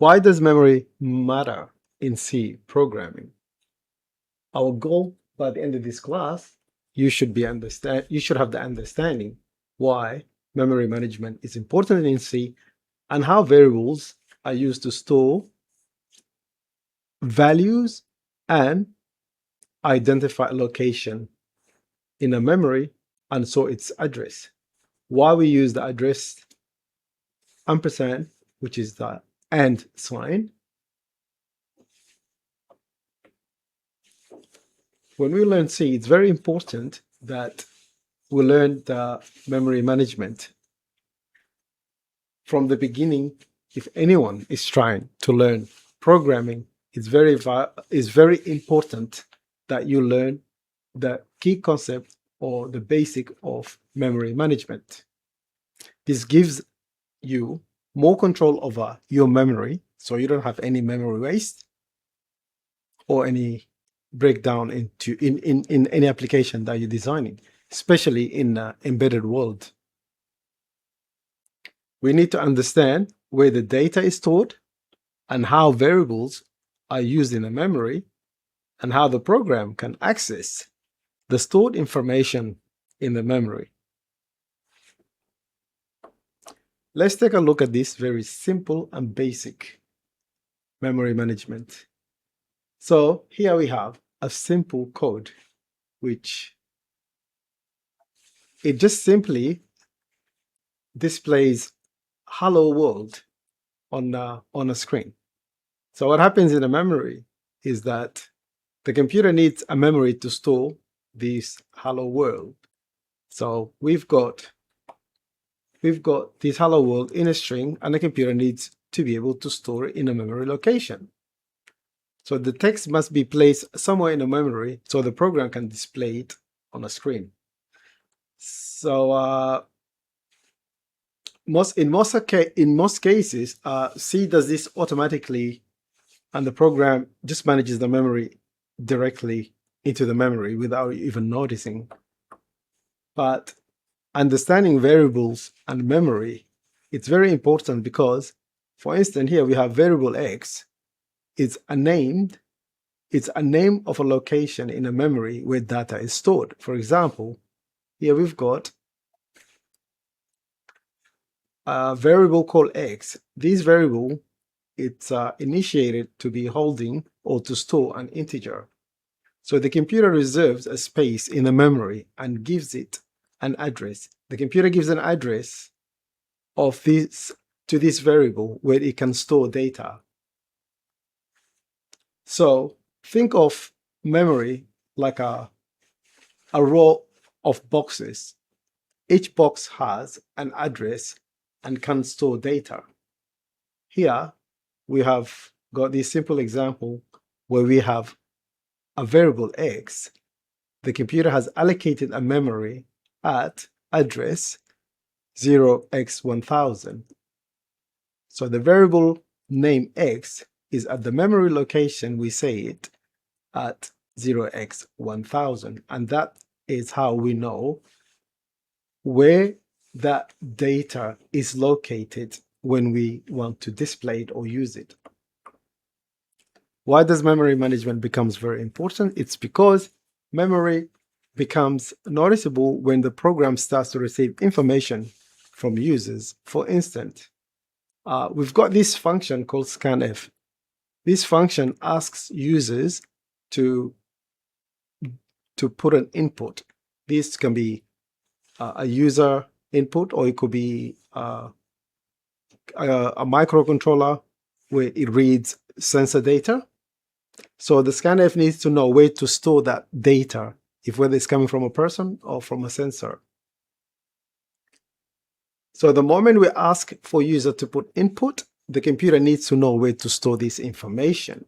Why does memory matter in C programming? Our goal by the end of this class, you should have the understanding why memory management is important in C and how variables are used to store values and identify a location in a memory and so its address. Why we use the address ampersand, which is the and sign. When we learn C, it's very important that we learn the memory management from the beginning. If anyone is trying to learn programming, it's very important that you learn the key concept or the basic of memory management. This gives you more control over your memory, so you don't have any memory waste or any breakdown in any application that you're designing, especially in an embedded world. We need to understand where the data is stored and how variables are used in a memory and how the program can access the stored information in the memory. Let's take a look at this very simple and basic memory management. So here we have a simple code, which it just simply displays hello world on a screen. So what happens in a memory is that the computer needs a memory to store this hello world. So we've got this hello world in a string, and the computer needs to be able to store it in a memory location. So the text must be placed somewhere in the memory so the program can display it on a screen. So in most cases, C does this automatically, and the program just manages the memory directly into the memory without even noticing. But understanding variables and memory, it's very important because, for instance, here we have variable X. It's a name of a location in a memory where data is stored. For example, here we've got a variable called X. This variable, it's initiated to be holding or to store an integer. So the computer reserves a space in the memory and gives it an address. The computer gives an address of this to this variable where it can store data. So think of memory like a row of boxes. Each box has an address and can store data. Here we have got this simple example where we have a variable X. The computer has allocated a memory at address 0x1000. So the variable name X is at the memory location, we say it, at 0x1000. And that is how we know where that data is located when we want to display it or use it. Why does memory management becomes very important? It's because memory becomes noticeable when the program starts to receive information from users. For instance, we've got this function called scanf. This function asks users to put an input. This can be a user input, or it could be a microcontroller where it reads sensor data. So the scanf needs to know where to store that data, whether it's coming from a person or from a sensor. So the moment we ask for user to put input, the computer needs to know where to store this information.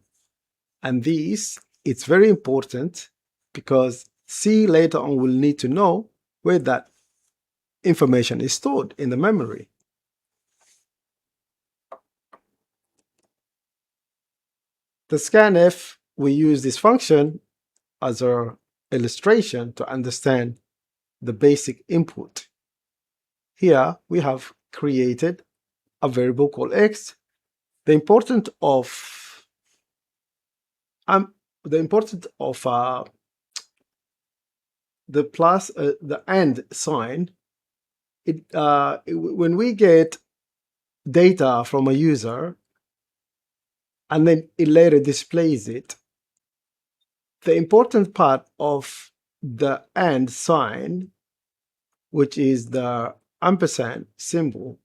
And it's very important because C later on will need to know where that information is stored in the memory. The scanf, we use this function as an illustration to understand the basic input. Here we have created a variable called X. The importance of the importance of the plus the and sign. When we get data from a user and then it later displays it, the important part of the and sign, which is the ampersand symbol,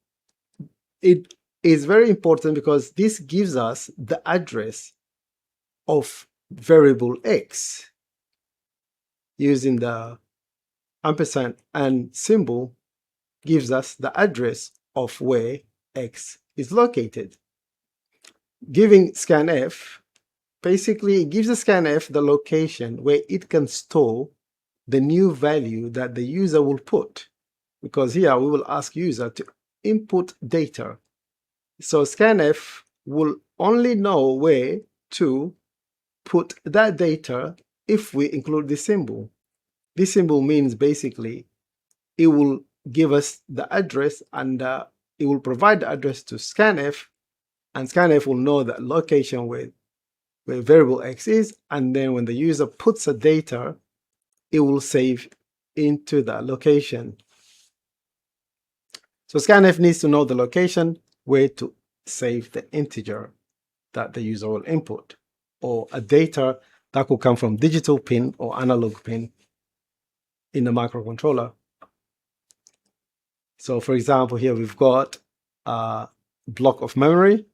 it is very important because this gives us the address of variable x. Using the ampersand and symbol gives us the address of where x is located. Giving scanf, basically it gives the scanf the location where it can store the new value that the user will put, because here we will ask user to input data. So scanf will only know where to put that data if we include this symbol. This symbol means basically it will give us the address, and it will provide the address to scanf, and scanf will know the location where variable x is, and then when the user puts a data, it will save into that location. So scanf needs to know the location where to save the integer that the user will input, or a data that could come from digital pin or analog pin in the microcontroller. So for example, here we've got a block of memory.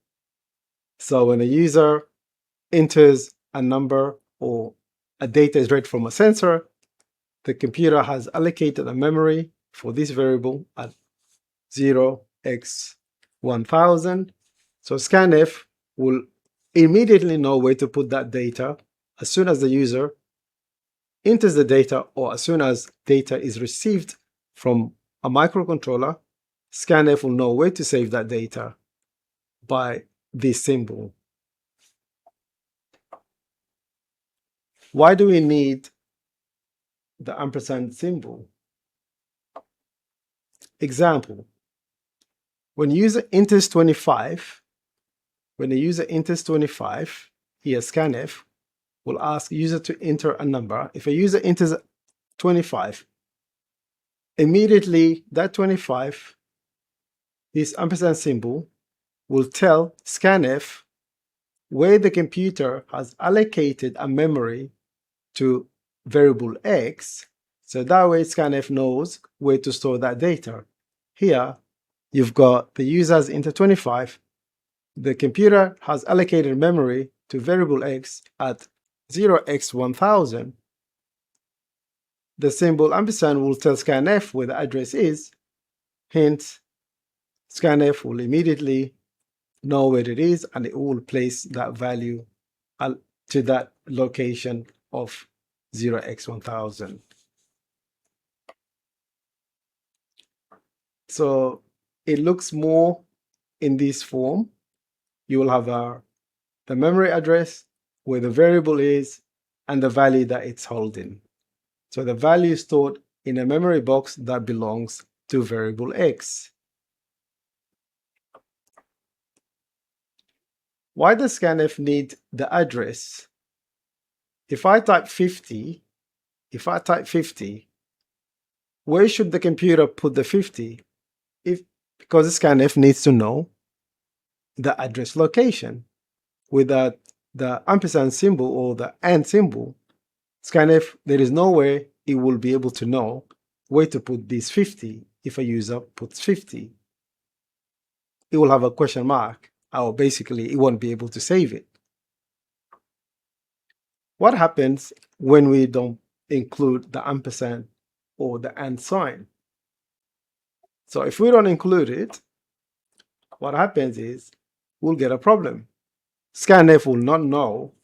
So when a user enters a number or a data is read from a sensor, the computer has allocated a memory for this variable at 0x1000. So scanf will immediately know where to put that data as soon as the user enters the data, or as soon as data is received from a microcontroller. Scanf will know where to save that data by this symbol. Why do we need the ampersand symbol? Example, when user enters 25, here scanf will ask user to enter a number. If a user enters 25, immediately that 25, this ampersand symbol will tell scanf where the computer has allocated a memory to variable x, so that way scanf knows where to store that data. Here you've got the users enter 25, the computer has allocated memory to variable x at 0x1000. The symbol ampersand will tell scanf where the address is, hence scanf will immediately know where it is, and it will place that value to that location of 0x1000. So it looks more in this form. You will have the memory address, where the variable is, and the value that it's holding. So the value is stored in a memory box that belongs to variable x. Why does scanf need the address? If I type 50, where should the computer put the 50? Because scanf needs to know the address location. Without the ampersand symbol or the and symbol, scanf, there is no way it will be able to know where to put this 50 if a user puts 50. It will have a question mark, or basically it won't be able to save it. What happens when we don't include the ampersand or the and sign? So if we don't include it, what happens is we'll get a problem. Scanf will not know,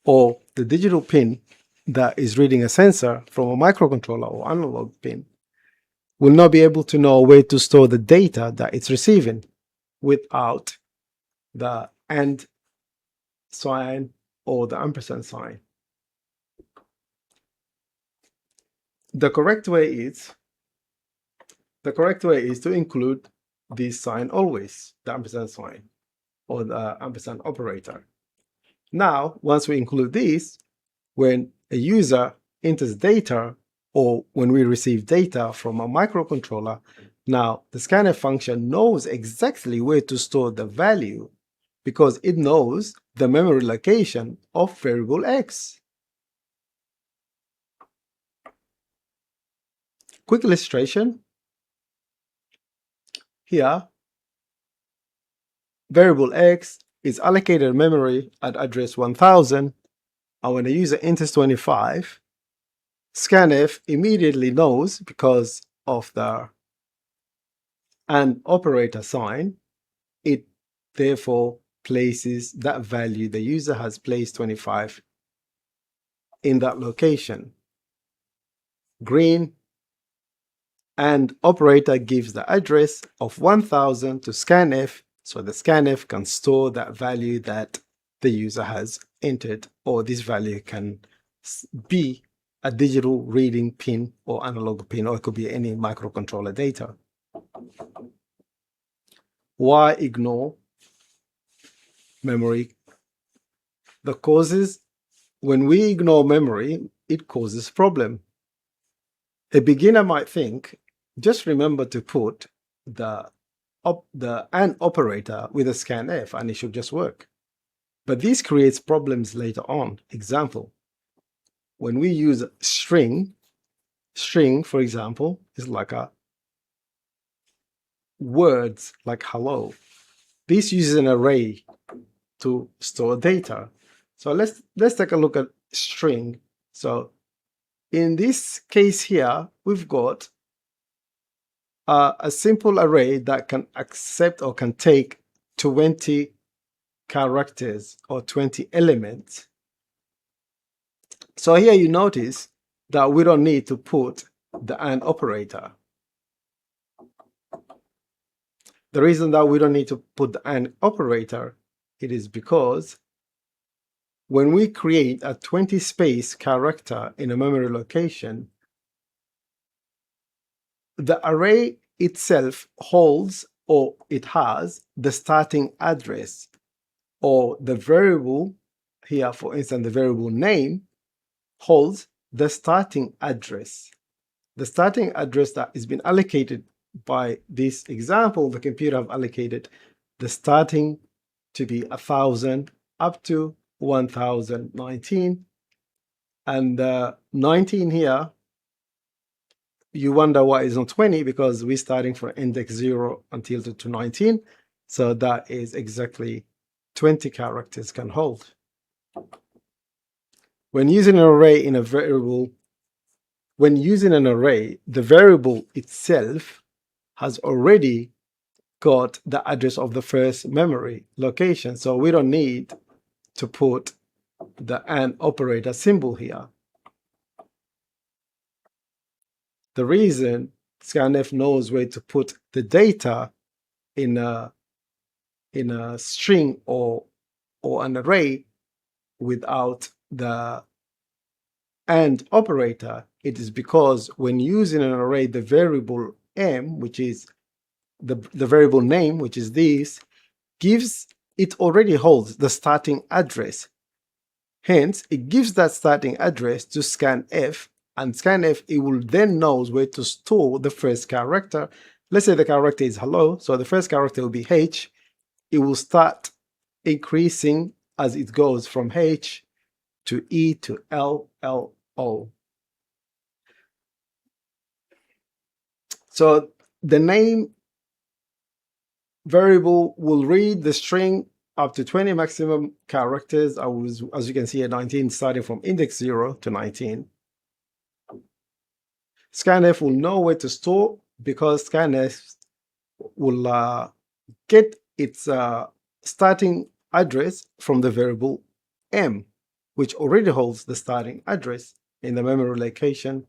or the digital pin that is reading a sensor from a microcontroller or analog pin will not be able to know where to store the data that it's receiving without the and sign or the ampersand sign. The correct way is to include this sign always, the ampersand sign, or the ampersand operator. Now, once we include this, when a user enters data or when we receive data from a microcontroller, now the scanf function knows exactly where to store the value because it knows the memory location of variable x. Quick illustration. Here, variable x is allocated memory at address 1000, and when the user enters 25, scanf immediately knows because of the AND operator sign, it therefore places that value the user has placed 25 in that location. Green AND operator gives the address of 1000 to scanf, so the scanf can store that value that the user has entered, or this value can be a digital reading pin or analog pin, or it could be any microcontroller data. Why ignore memory? The causes, when we ignore memory, it causes problem. A beginner might think, just remember to put the AND operator with a scanf and it should just work. But this creates problems later on. Example, when we use string, for example, is like a words like hello. This uses an array to store data. So let's take a look at string. So in this case here, we've got a simple array that can accept or can take 20 characters or 20 elements. So here you notice that we don't need to put the AND operator. The reason that we don't need to put the AND operator, it is because when we create a 20 space character in a memory location, the array itself holds, or it has, the starting address, or the variable here, for instance, the variable name holds the starting address. The starting address that has been allocated by this example, the computer have allocated the starting to be 1000 up to 1019, and the 19 here, you wonder why it's not 20, because we're starting from index 0 until to 19, so that is exactly 20 characters can hold. When using an array in a variable, when using an array, the variable itself has already got the address of the first memory location, so we don't need to put the AND operator symbol here. The reason scanf knows where to put the data in a string or an array without the AND operator, it is because when using an array, the variable m, which is the variable name, which is this, it already holds the starting address. Hence, it gives that starting address to scanf, and scanf, it will then knows where to store the first character. Let's say the character is hello, so the first character will be H. It will start increasing as it goes from H to E to L, L, O. So the name variable will read the string up to 20 maximum characters. As you can see, at 19, starting from index 0 to 19. Scanf will know where to store because scanf will get its starting address from the variable m, which already holds the starting address in the memory location.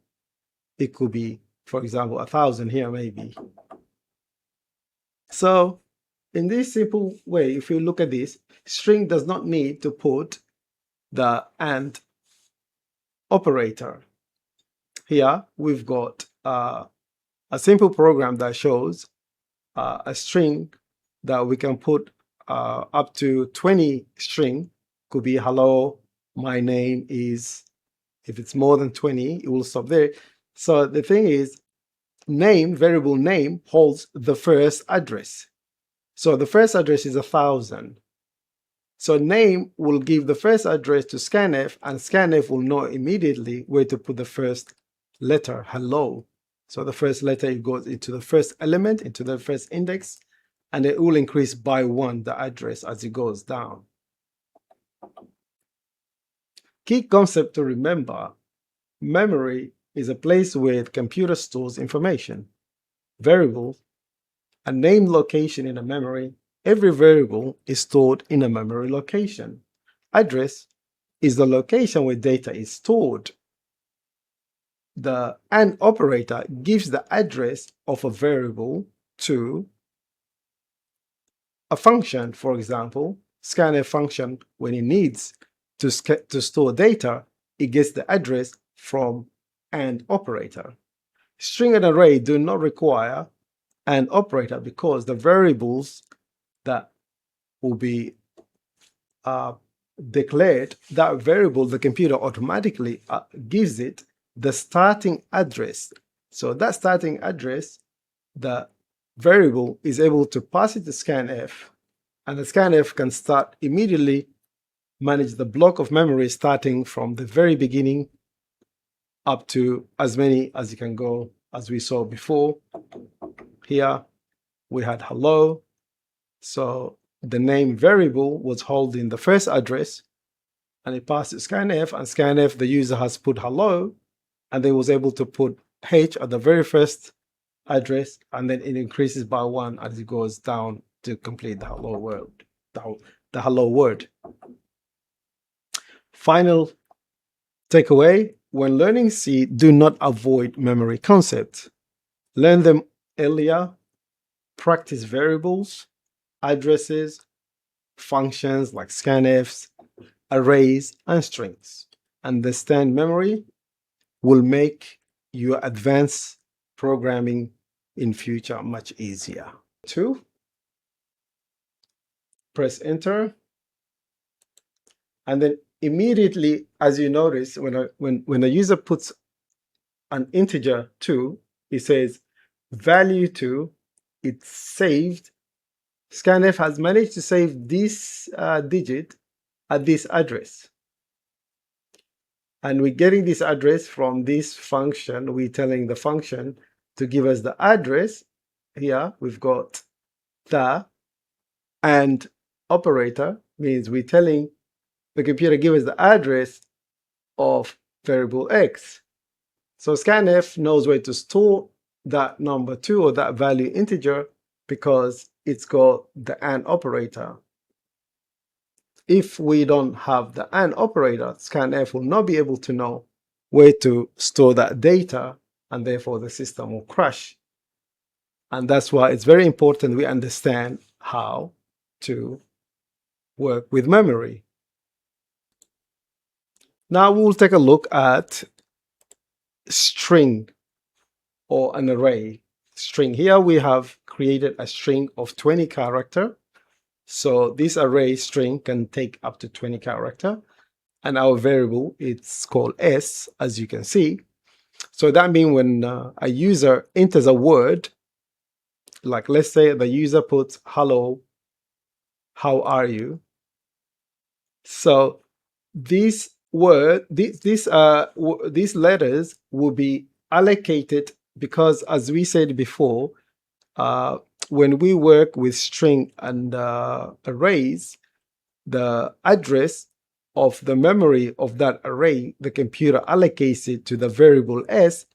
It could be, for example, 1000 here maybe. So in this simple way, if you look at this, string does not need to put the AND operator. Here we've got a simple program that shows a string that we can put up to 20 string, could be hello, my name is. If it's more than 20, it will stop there. So the thing is, name, variable name, holds the first address. So the first address is 1,000. So name will give the first address to scanf, and scanf will know immediately where to put the first letter, hello. So the first letter, it goes into the first element, into the first index, and it will increase by 1 the address as it goes down. Key concept to remember: memory is a place where the computer stores information. Variable, a named location in a memory. Every variable is stored in a memory location. Address is the location where data is stored. The AND operator gives the address of a variable to a function. For example, scanf function, when it needs to store data, it gets the address from AND operator. String and array do not require AND operator because the variables that will be declared, that variable, the computer automatically gives it the starting address. So that starting address, the variable is able to pass it to scanf, and the scanf can start immediately manage the block of memory starting from the very beginning up to as many as you can go, as we saw before. Here we had hello. So the name variable was holding the first address, and it passed to scanf, and scanf, the user has put hello, and they was able to put h at the very first address, and then it increases by 1 as it goes down to complete the hello word. The hello word. Final takeaway: when learning C, do not avoid memory concepts. Learn them earlier. Practice variables, addresses, functions like scanfs, arrays, and strings. Understand memory will make your advanced programming in future much easier. 2, press enter, and then immediately, as you notice, when a user puts an integer 2, it says value 2, it's saved. Scanf has managed to save this digit at this address. And we're getting this address from this function. We're telling the function to give us the address. Here we've got the AND operator, means we're telling the computer give us the address of variable X. So scanf knows where to store that number 2 or that value integer because it's got the AND operator. If we don't have the AND operator, scanf will not be able to know where to store that data, and therefore the system will crash. And that's why it's very important we understand how to work with memory. Now we'll take a look at string or an array. String. Here we have created a string of 20 characters. So this array string can take up to 20 characters, and our variable, it's called S, as you can see. So that means when a user enters a word, like let's say the user puts hello, how are you? So this word, these letters will be allocated because, as we said before, when we work with string and arrays, the address of the memory of that array, the computer allocates it to the variable S.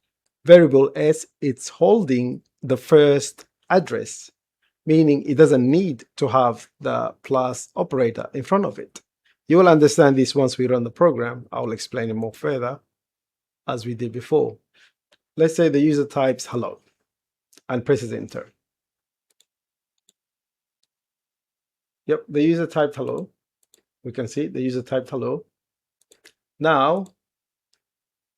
Variable S, it's holding the first address, meaning it doesn't need to have the plus operator in front of it. You will understand this once we run the program. I will explain it more further as we did before. Let's say the user types hello and presses enter. Yep, the user typed hello. We can see the user typed hello. Now,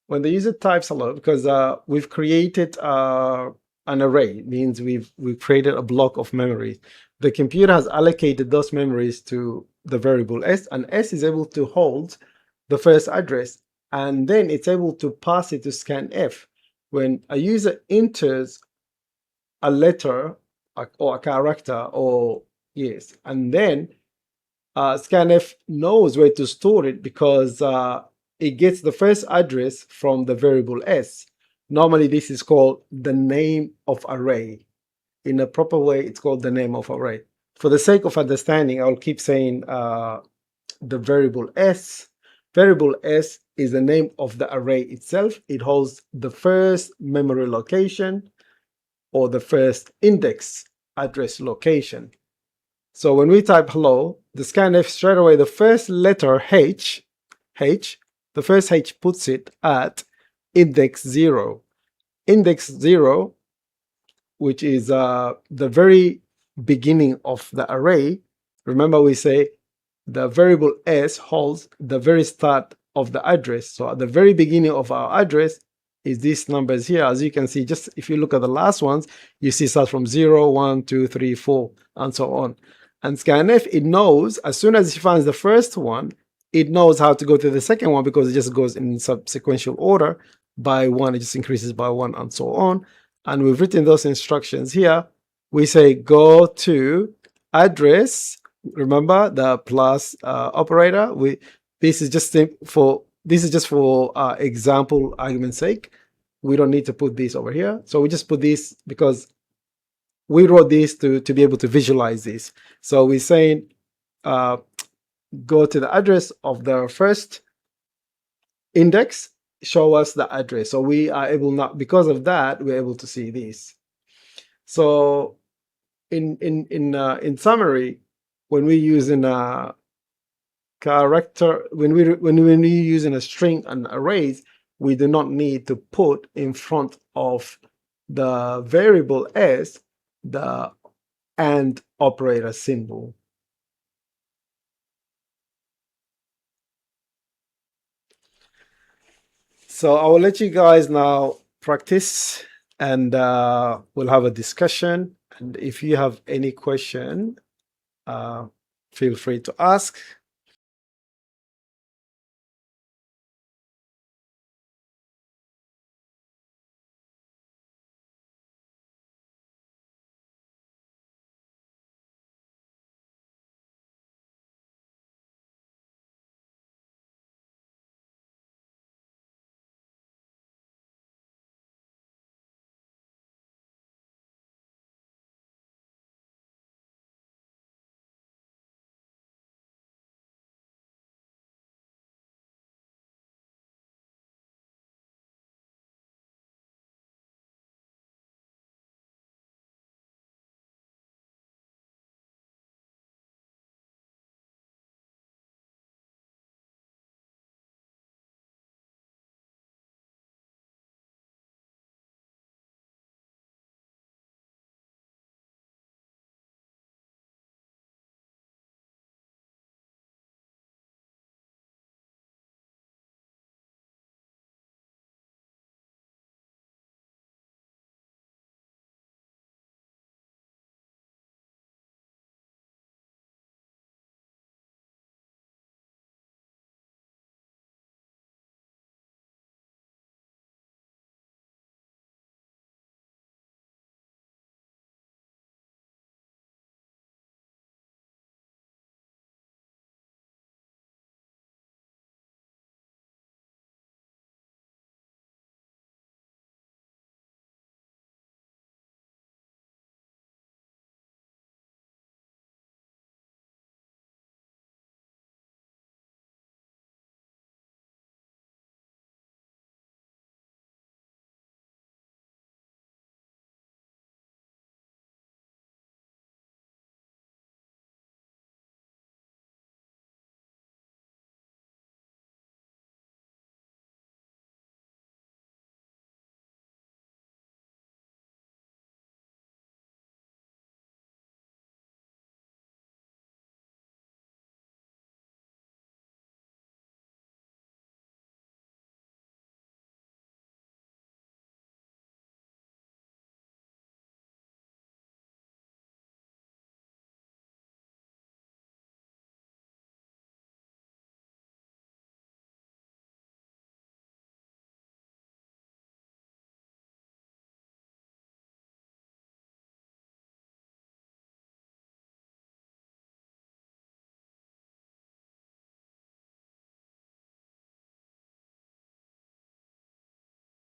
when the user types hello, because we've created an array, it means we've created a block of memory. the computer has allocated those memories to the variable s, and s is able to hold the first address, and then it's able to pass it to scanf. When a user enters a letter or a character, or yes, and then scanf knows where to store it because it gets the first address from the variable s. Normally, this is called the name of array. In a proper way, it's called the name of array. For the sake of understanding, I'll keep saying the variable s. Variable s is the name of the array itself. It holds the first memory location or the first index address location. So when we type hello, the scanf straight away, the first letter H, the first H puts it at index 0. Index 0, which is the very beginning of the array. Remember, we say the variable s holds the very start of the address. So at the very beginning of our address is these numbers here. As you can see, just if you look at the last ones, you see start from 0, 1, 2, 3, 4, and so on. And scanf, it knows as soon as it finds the first one, it knows how to go to the second one because it just goes in subsequential order by 1. It just increases by 1 and so on. And we've written those instructions here. We say go to address. Remember the plus operator. This is just for example argument's sake. We don't need to put this over here. So we just put this because we wrote this to be able to visualize this. So we're saying go to the address of the first index, show us the address. So we are able now, because of that, we're able to see this. So in summary, when we're using a character, when we're using a string and arrays, we do not need to put in front of the variable s the AND operator symbol. So I will let you guys now practice, and we'll have a discussion. And if you have any question, feel free to ask.